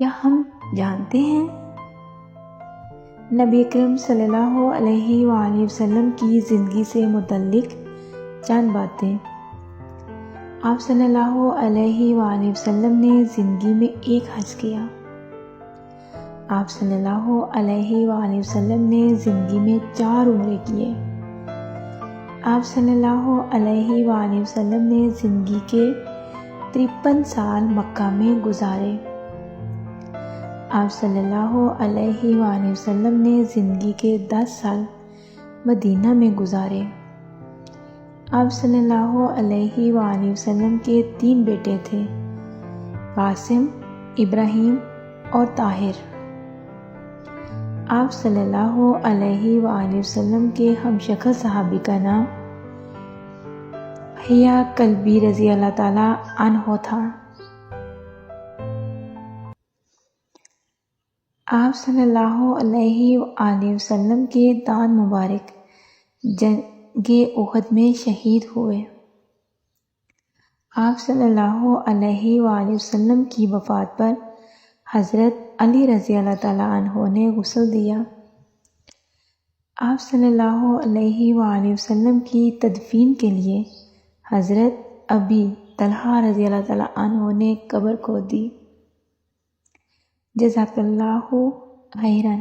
کیا ہم جانتے ہیں نبی اکرم صلی اللہ علیہ وآلہ وسلم کی زندگی سے متعلق چند باتیں؟ آپ صلی اللہ علیہ وآلہ وسلم نے زندگی میں ایک حج کیا۔ آپ صلی اللہ علیہ وآلہ وسلم نے زندگی میں 4 عمرے کیے۔ آپ صلی اللہ علیہ وآلہ وسلم نے زندگی کے 53 سال مکہ میں گزارے۔ آپ صلی اللہ علیہ وآلہ وسلم نے زندگی کے 10 سال مدینہ میں گزارے۔ آپ صلی اللہ علیہ وآلہ وسلم کے 3 بیٹے تھے، قاسم، ابراہیم اور طاہر۔ آپ صلی اللہ علیہ وآلہ وسلم کے ہمشکل صحابی کا نام حیا کلبی رضی اللہ تعالیٰ عنہ تھا۔ آپ صلی اللہ علیہ وآلہ وسلم کے دانت مبارک جنگ احد میں شہید ہوئے۔ آپ صلی اللہ علیہ وآلہ وسلم کی وفات پر حضرت علی رضی اللہ تعالیٰ عنہ نے غسل دیا۔ آپ صلی اللہ علیہ وآلہ وسلم کی تدفین کے لیے حضرت ابی طلحہ رضی اللہ تعالیٰ عنہ نے قبر کھود دی۔ جزاک اللہ خیرا۔